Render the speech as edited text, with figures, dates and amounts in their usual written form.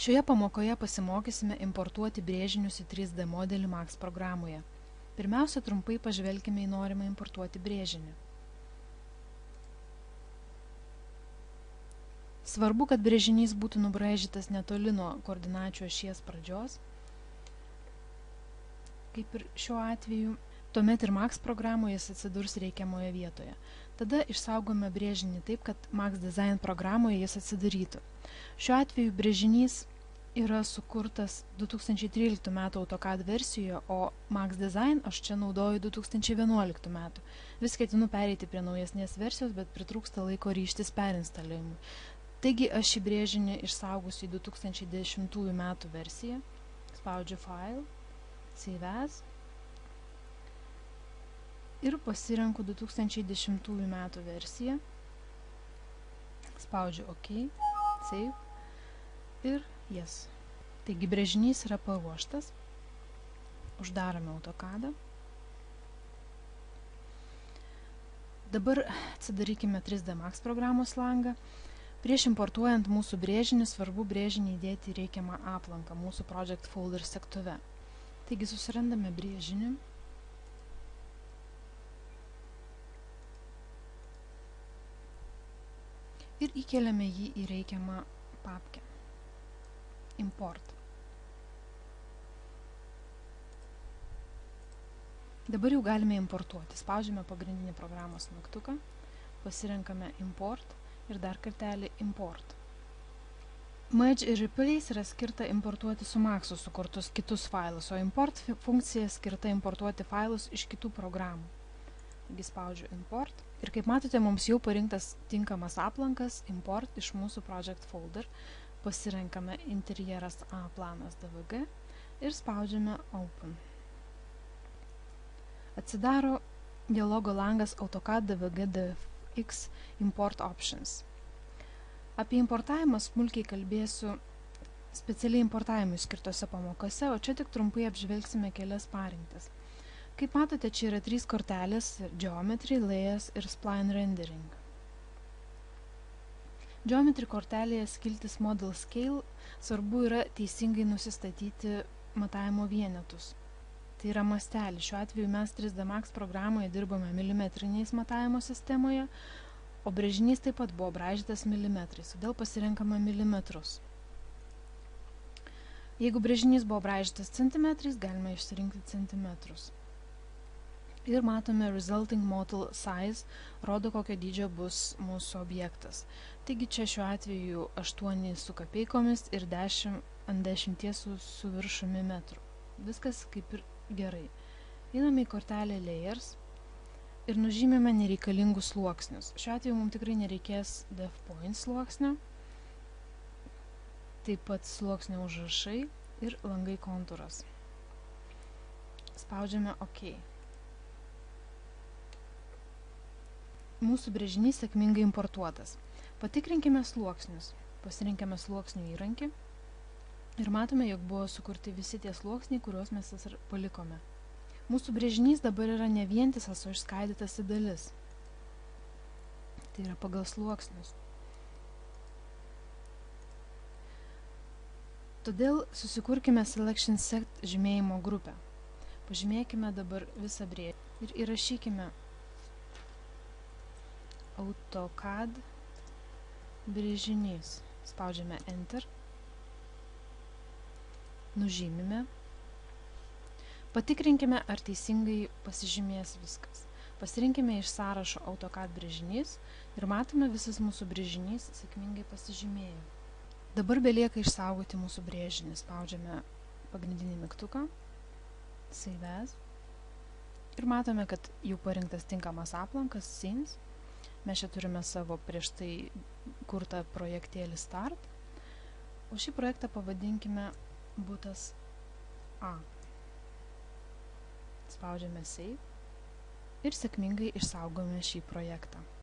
Šioje pamokoje pasimokysime importuoti brėžinius į 3D modelį Max programoje. Pirmiausia, trumpai pažvelkime į norimą importuoti brėžinį. Svarbu, kad brėžinys būtų nubraižytas netoli nuo koordinačių ašies pradžios, kaip ir šiuo atveju. Tuomet ir Max programoje jis atsidurs reikiamoje vietoje. Tada išsaugome brėžinį taip, kad Max Design programoje jis atsidarytų. Šiuo atveju brėžinys yra sukurtas 2013 metų AutoCAD versijoje, o Max Design aš čia naudoju 2011 metų. Vis ketinu pereiti prie naujesnės versijos, bet pritrūksta laiko ryžtis perinstaliavimui. Taigi aš šį brėžinį išsaugusiu į 2010 metų versiją. Spaudžiu File, Save As ir pasirenku 2010 metų versiją. Spaudžiu OK, Save ir Yes. Taigi brėžinys yra paruoštas. Uždarome AutoCAD. Dabar atsidarykime 3D Max programos langą. Prieš importuojant mūsų brėžinį svarbu brėžinį įdėti į reikiamą aplanką mūsų Project Folder segtuve. Taigi susirandame brėžinį. Ir įkeliame jį į reikiamą papkę. Import. Dabar jau galime importuoti. Spaudžiame pagrindinį programos mygtuką, pasirenkame Import ir dar kartelį Import. Merge ir Replace yra skirta importuoti su Maxu sukurtus kitus failus, o Import funkcija skirta importuoti failus iš kitų programų. Taigi spaudžiu Import ir kaip matote, mums jau parinktas tinkamas aplankas Import iš mūsų Project Folder. Pasirenkame interjeras A planas DVG ir spaudžiame Open. Atsidaro dialogo langas AutoCAD DVG DFX Import Options. Apie importavimą smulkiai kalbėsiu specialiai importavimui skirtose pamokose, o čia tik trumpai apžvelgsime kelias parinktis. Kaip matote, čia yra 3 kortelės – Geometry, Layers ir Spline Rendering. Geometry kortelėje skiltis Model Scale svarbu yra teisingai nusistatyti matavimo vienetus. Tai yra mastelį. Šiuo atveju mes 3D Max programoje dirbame milimetriniais matavimo sistemoje, o brėžinys taip pat buvo braižytas milimetrais, todėl pasirenkame milimetrus. Jeigu brėžinys buvo braižytas centimetrais, galime išsirinkti centimetrus. Ir matome Resulting Model Size, rodo kokio dydžio bus mūsų objektas. Taigi čia šiuo atveju 8 su kapeikomis ir 10 ant 10 su viršumi metrų. Viskas kaip ir gerai. Einame į kortelę Layers ir nužymime nereikalingus sluoksnius. Šiuo atveju mums tikrai nereikės Def Point sluoksnio, taip pat sluoksnio užrašai ir langai kontūras. Spaudžiame OK. Mūsų brėžinys sėkmingai importuotas. Patikrinkime sluoksnius. Pasirinkime sluoksnių įrankį ir matome, jog buvo sukurti visi tie sluoksniai, kuriuos mes ir palikome. Mūsų brėžinys dabar yra ne vientisas, o išskaidytas į dalis. Tai yra pagal sluoksnius. Todėl susikurkime Selection Set žymėjimo grupę. Pažymėkime dabar visą brėžinį ir įrašykime AutoCAD brėžinys. Spaudžiame Enter. Nužymime. Patikrinkime, ar teisingai pasižymės viskas. Pasirinkime iš sąrašo AutoCAD brėžinys ir matome, visas mūsų brėžinys sėkmingai pasižymėjo. Dabar belieka išsaugoti mūsų brėžinį. Spaudžiame pagrindinį mygtuką, Save As. Ir matome, kad jau parinktas tinkamas aplankas Scenes. Mes čia turime savo prieš tai kurtą projektėlį Start, o šį projektą pavadinkime butas A. Spaudžiame Save ir sėkmingai išsaugome šį projektą.